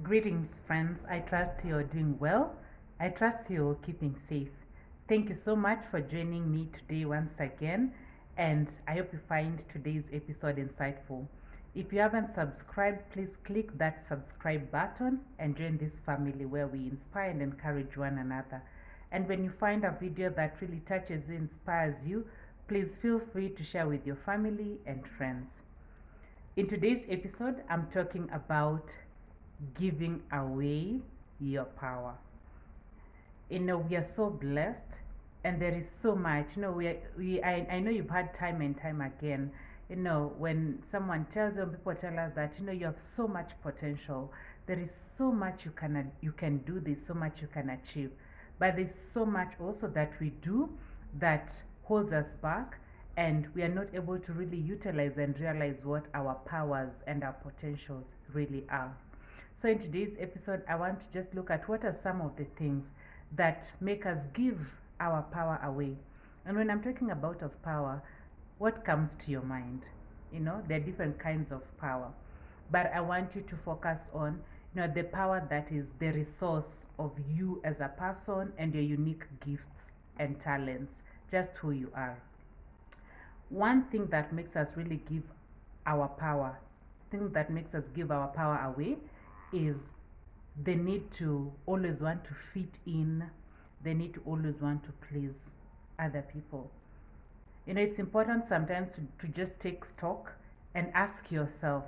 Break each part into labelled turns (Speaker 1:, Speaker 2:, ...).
Speaker 1: Greetings, friends. I trust you're doing well. I trust you're keeping safe. Thank you so much for joining me today once again, and I hope you find today's episode insightful. If you haven't subscribed, please click that subscribe button and join this family where we inspire and encourage one another. And when you find a video that really touches you, inspires you, please feel free to share with your family and friends. In today's episode, I'm talking about giving away your power. We are so blessed, and there is so much. I know you've had time and time again. When someone tells you, people tell us that you have so much potential. There is so much you can do. There's so much you can achieve, but there's so much also that we do that holds us back, and we are not able to really utilize and realize what our powers and our potentials really are. So, in today's episode, I want to just look at what are some of the things that make us give our power away. And when I'm talking about of power, what comes to your mind? There are different kinds of power, but I want you to focus on the power that is the resource of you as a person and your unique gifts and talents, just who you are. One thing that makes us really give our power, thing that makes us give our power away is the need to always want to fit in, the need to always want to please other people. It's important sometimes to just take stock and ask yourself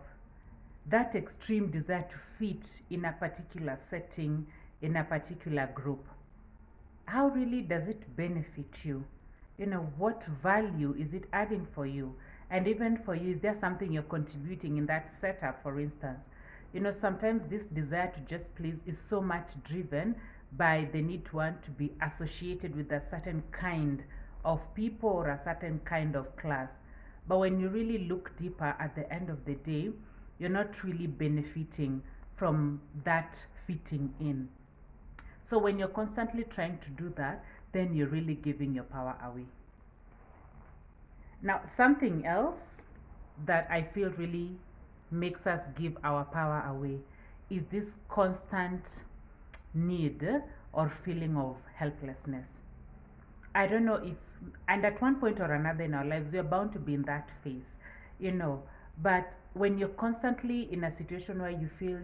Speaker 1: that extreme desire to fit in a particular setting, in a particular group. How really does it benefit you? What value is it adding for you? And even for you, is there something you're contributing in that setup, for instance? Sometimes this desire to just please is so much driven by the need to want to be associated with a certain kind of people or a certain kind of class. But when you really look deeper at the end of the day, you're not really benefiting from that fitting in. So when you're constantly trying to do that, then you're really giving your power away. Now, something else that I feel really makes us give our power away is this constant need or feeling of helplessness. I don't know if, and at one point or another in our lives, we're bound to be in that phase, but when you're constantly in a situation where you feel,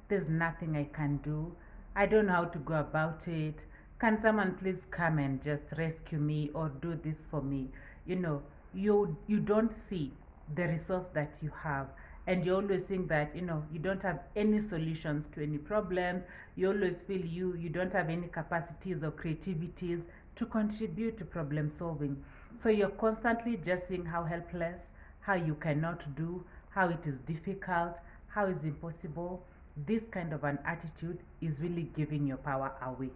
Speaker 1: there's nothing I can do, I don't know how to go about it, can someone please come and just rescue me or do this for me? You don't see the resource that you have, and you always think that you don't have any solutions to any problems. You always feel you don't have any capacities or creativities to contribute to problem solving. So you're constantly just seeing how helpless, how you cannot do, how it is difficult, how it's impossible. This kind of an attitude is really giving your power away.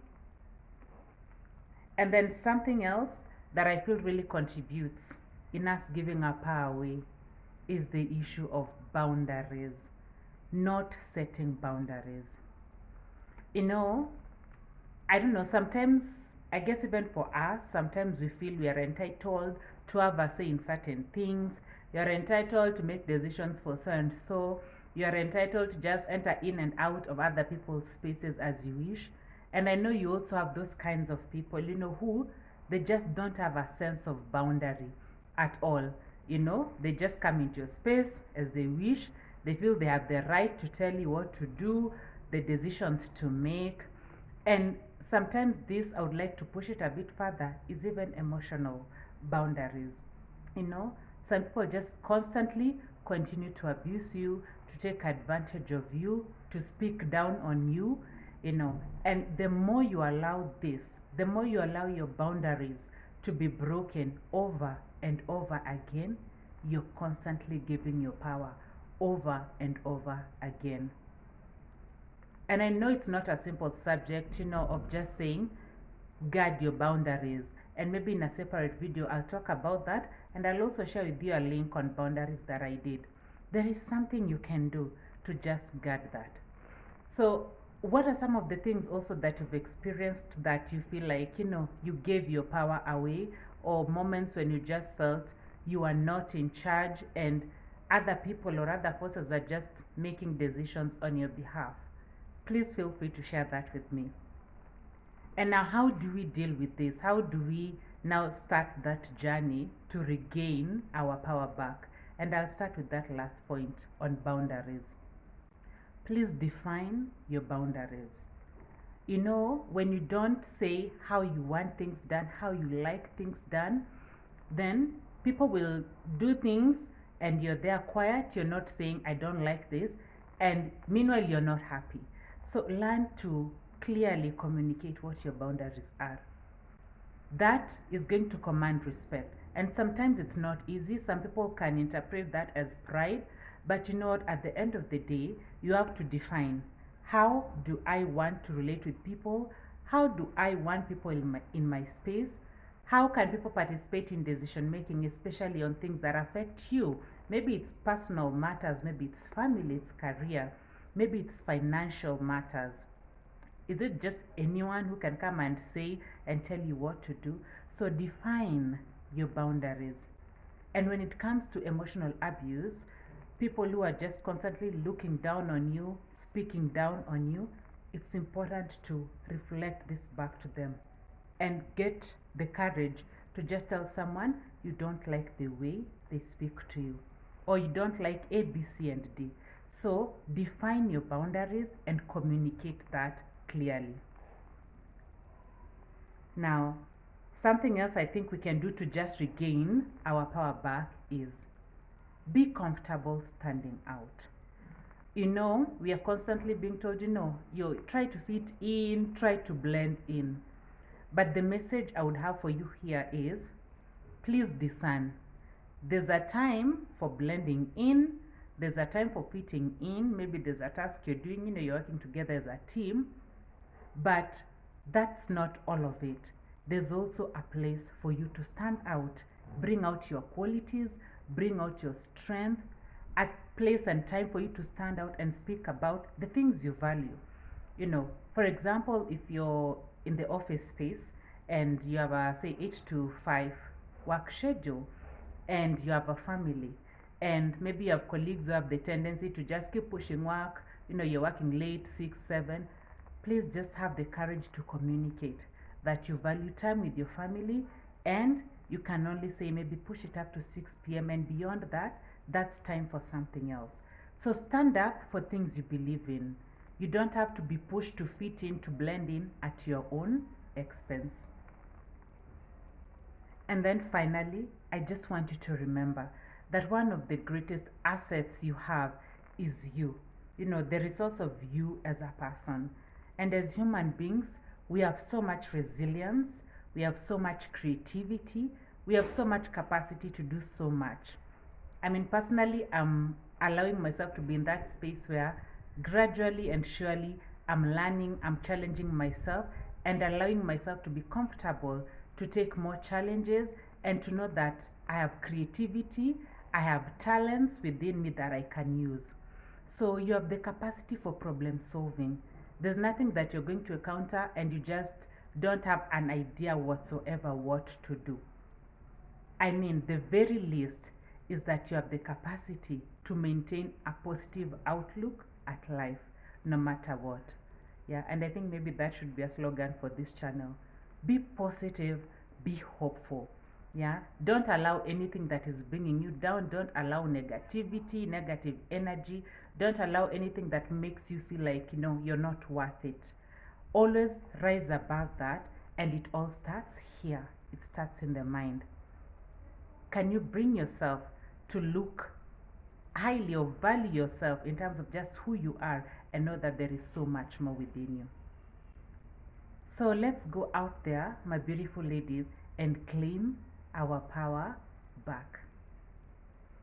Speaker 1: And then something else that I feel really contributes in us giving our power away is the issue of boundaries, not setting boundaries. I don't know, sometimes, I guess even for us, sometimes we feel we are entitled to have a say in certain things. You are entitled to make decisions for so and so. You are entitled to just enter in and out of other people's spaces as you wish. And I know you also have those kinds of people, who they just don't have a sense of boundary at all. They just come into your space as they wish. They feel they have the right to tell you what to do, the decisions to make. And sometimes this, I would like to push it a bit further, is even emotional boundaries. Some people just constantly continue to abuse you, to take advantage of you, to speak down on you, and the more you allow this, the more you allow your boundaries to be broken over and over again, you're constantly giving your power over and over again. And I know it's not a simple subject, of just saying guard your boundaries. And maybe in a separate video, I'll talk about that. And I'll also share with you a link on boundaries that I did. There is something you can do to just guard that. So, what are some of the things also that you've experienced that you feel like, you gave your power away, or moments when you just felt you are not in charge and other people or other forces are just making decisions on your behalf? Please feel free to share that with me. And now, how do we deal with this? How do we now start that journey to regain our power back? And I'll start with that last point on boundaries. Please define your boundaries. You know, when you don't say how you want things done, how you like things done, then people will do things and you're there quiet, you're not saying, I don't like this, and meanwhile, you're not happy. So learn to clearly communicate what your boundaries are. That is going to command respect. And sometimes it's not easy. Some people can interpret that as pride, but you know what? At the end of the day, you have to define, how do I want to relate with people? How do I want people in my space? How can people participate in decision making, especially on things that affect you? Maybe it's personal matters, maybe it's family, it's career, maybe it's financial matters. Is it just anyone who can come and say and tell you what to do? So define your boundaries. And when it comes to emotional abuse, people who are just constantly looking down on you, speaking down on you, it's important to reflect this back to them and get the courage to just tell someone you don't like the way they speak to you, or you don't like A, B, C, and D. So define your boundaries and communicate that clearly. Now, something else I think we can do to just regain our power back is be comfortable standing out. You know, we are constantly being told, you try to fit in, try to blend in. But the message I would have for you here is, please discern. There's a time for blending in, there's a time for fitting in, maybe there's a task you're doing, you're working together as a team, but that's not all of it. There's also a place for you to stand out, bring out your qualities, bring out your strength, a place and time for you to stand out and speak about the things you value. For example, if you're in the office space and you have a, say, 8 to 5 work schedule, and you have a family, and maybe you have colleagues who have the tendency to just keep pushing work, you're working late, 6, 7, please just have the courage to communicate that you value time with your family, and you can only say maybe push it up to 6 p.m. and beyond that, that's time for something else. So stand up for things you believe in. You don't have to be pushed to fit in, to blend in at your own expense. And then finally, I just want you to remember that one of the greatest assets you have is you. The resource of you as a person. And as human beings, we have so much resilience, we have so much creativity, we have so much capacity to do so much. I mean, personally, I'm allowing myself to be in that space where gradually and surely I'm learning, I'm challenging myself, and allowing myself to be comfortable to take more challenges and to know that I have creativity, I have talents within me that I can use. So you have the capacity for problem solving. There's nothing that you're going to encounter and you just don't have an idea whatsoever what to do. I mean, the very least is that you have the capacity to maintain a positive outlook at life, no matter what. Yeah, and I think maybe that should be a slogan for this channel. Be positive, be hopeful. Yeah, don't allow anything that is bringing you down. Don't allow negativity, negative energy. Don't allow anything that makes you feel like, you're not worth it. Always rise above that, and it all starts here. It starts in the mind. Can you bring yourself to look highly or value yourself in terms of just who you are and know that there is so much more within you? So let's go out there, my beautiful ladies, and claim our power back.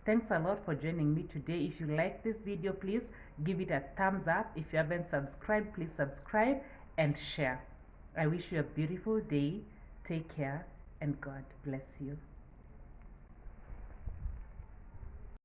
Speaker 1: Thanks a lot for joining me today. If you like this video, please give it a thumbs up. If you haven't subscribed, please subscribe and share. I wish you a beautiful day. Take care and God bless you.